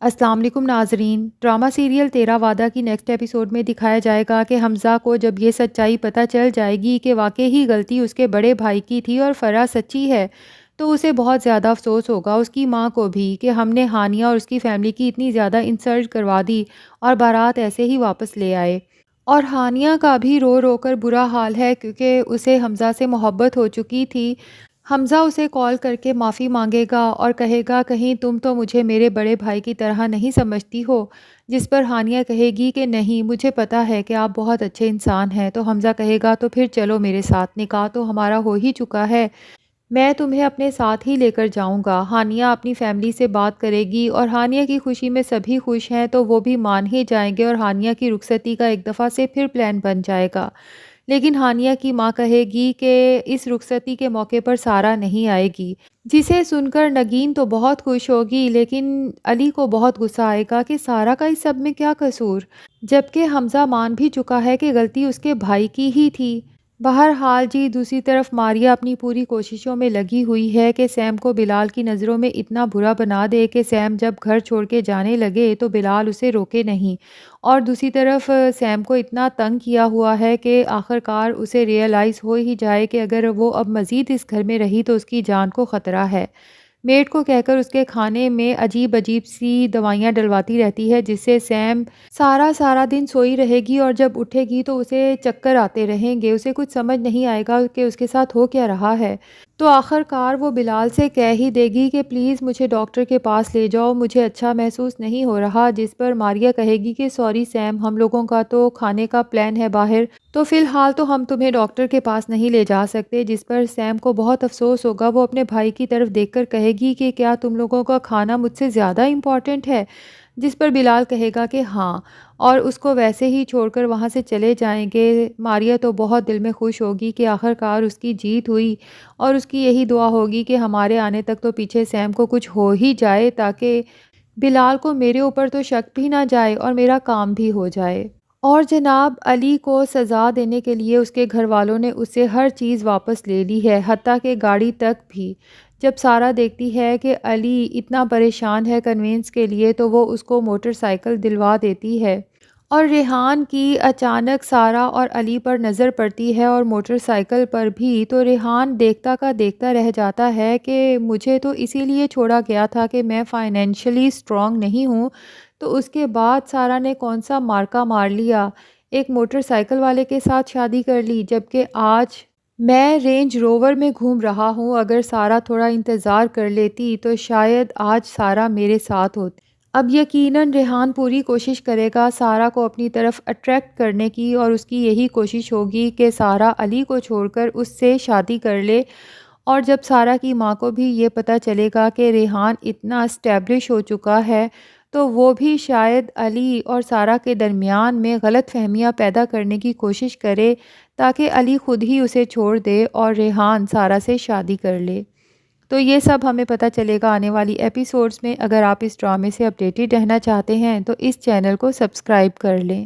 السلام علیکم ناظرین، ڈرامہ سیریل تیرا وعدہ کی نیکسٹ ایپیسوڈ میں دکھایا جائے گا کہ حمزہ کو جب یہ سچائی پتہ چل جائے گی کہ واقعی ہی غلطی اس کے بڑے بھائی کی تھی اور فرح سچی ہے، تو اسے بہت زیادہ افسوس ہوگا، اس کی ماں کو بھی، کہ ہم نے ہانیہ اور اس کی فیملی کی اتنی زیادہ انسلٹ کروا دی اور بارات ایسے ہی واپس لے آئے۔ اور ہانیہ کا بھی رو رو کر برا حال ہے کیونکہ اسے حمزہ سے محبت ہو چکی تھی۔ حمزہ اسے کال کر کے معافی مانگے گا اور کہے گا کہیں تم تو مجھے میرے بڑے بھائی کی طرح نہیں سمجھتی ہو، جس پر ہانیہ کہے گی کہ نہیں، مجھے پتہ ہے کہ آپ بہت اچھے انسان ہیں۔ تو حمزہ کہے گا تو پھر چلو میرے ساتھ، نکاح تو ہمارا ہو ہی چکا ہے، میں تمہیں اپنے ساتھ ہی لے کر جاؤں گا۔ ہانیہ اپنی فیملی سے بات کرے گی اور ہانیہ کی خوشی میں سبھی خوش ہیں تو وہ بھی مان ہی جائیں گے اور ہانیہ کی رخصتی کا ایک دفعہ سے پھر پلان بن جائے گا۔ لیکن ہانیہ کی ماں کہے گی کہ اس رخصتی کے موقع پر سارہ نہیں آئے گی، جسے سن کر نگین تو بہت خوش ہوگی، لیکن علی کو بہت غصہ آئے گا کہ سارہ کا اس سب میں کیا قصور، جبکہ حمزہ مان بھی چکا ہے کہ غلطی اس کے بھائی کی ہی تھی۔ بہرحال جی، دوسری طرف ماریہ اپنی پوری کوششوں میں لگی ہوئی ہے کہ سیم کو بلال کی نظروں میں اتنا برا بنا دے کہ سیم جب گھر چھوڑ کے جانے لگے تو بلال اسے روکے نہیں، اور دوسری طرف سیم کو اتنا تنگ کیا ہوا ہے کہ آخرکار اسے ریئلائز ہو ہی جائے کہ اگر وہ اب مزید اس گھر میں رہی تو اس کی جان کو خطرہ ہے۔ میڈ کو کہہ کر اس کے کھانے میں عجیب عجیب سی دوائیاں ڈلواتی رہتی ہے، جس سے سیم سارا دن سوئی رہے گی اور جب اٹھے گی تو اسے چکر آتے رہیں گے، اسے کچھ سمجھ نہیں آئے گا کہ اس کے ساتھ ہو کیا رہا ہے۔ تو آخرکار وہ بلال سے کہہ ہی دے گی کہ پلیز مجھے ڈاکٹر کے پاس لے جاؤ، مجھے اچھا محسوس نہیں ہو رہا، جس پر ماریہ کہے گی کہ سوری سیم، ہم لوگوں کا تو کھانے کا پلان ہے باہر، تو فی الحال تو ہم تمہیں ڈاکٹر کے پاس نہیں لے جا سکتے، جس پر سیم کو بہت افسوس ہوگا۔ وہ اپنے بھائی کی طرف دیکھ کر کہے گی کہ کیا تم لوگوں کا کھانا مجھ سے زیادہ امپورٹنٹ ہے، جس پر بلال کہے گا کہ ہاں، اور اس کو ویسے ہی چھوڑ کر وہاں سے چلے جائیں گے۔ ماریہ تو بہت دل میں خوش ہوگی کہ آخرکار اس کی جیت ہوئی، اور اس کی یہی دعا ہوگی کہ ہمارے آنے تک تو پیچھے سیم کو کچھ ہو ہی جائے تاکہ بلال کو میرے اوپر تو شک بھی نہ جائے اور میرا کام بھی ہو جائے۔ اور جناب علی کو سزا دینے کے لیے اس کے گھر والوں نے اس سے ہر چیز واپس لے لی ہے، حتیٰ کہ گاڑی تک بھی۔ جب سارہ دیکھتی ہے کہ علی اتنا پریشان ہے کنوینس کے لیے تو وہ اس کو موٹر سائیکل دلوا دیتی ہے، اور ریحان کی اچانک سارہ اور علی پر نظر پڑتی ہے اور موٹر سائیکل پر بھی، تو ریحان دیکھتا کا دیکھتا رہ جاتا ہے کہ مجھے تو اسی لیے چھوڑا گیا تھا کہ میں فائنینشلی اسٹرانگ نہیں ہوں، تو اس کے بعد سارہ نے کون سا مارکا مار لیا، ایک موٹر سائیکل والے کے ساتھ شادی کر لی، جبکہ آج میں رینج روور میں گھوم رہا ہوں۔ اگر سارہ تھوڑا انتظار کر لیتی تو شاید آج سارہ میرے ساتھ ہوتی۔ اب یقیناً ریحان پوری کوشش کرے گا سارہ کو اپنی طرف اٹریکٹ کرنے کی، اور اس کی یہی کوشش ہوگی کہ سارہ علی کو چھوڑ کر اس سے شادی کر لے۔ اور جب سارہ کی ماں کو بھی یہ پتہ چلے گا کہ ریحان اتنا اسٹیبلش ہو چکا ہے تو وہ بھی شاید علی اور سارہ کے درمیان میں غلط فہمیاں پیدا کرنے کی کوشش کرے تاکہ علی خود ہی اسے چھوڑ دے اور ریحان سارہ سے شادی کر لے۔ تو یہ سب ہمیں پتہ چلے گا آنے والی ایپیسوڈز میں۔ اگر آپ اس ڈرامے سے اپڈیٹڈ رہنا چاہتے ہیں تو اس چینل کو سبسکرائب کر لیں۔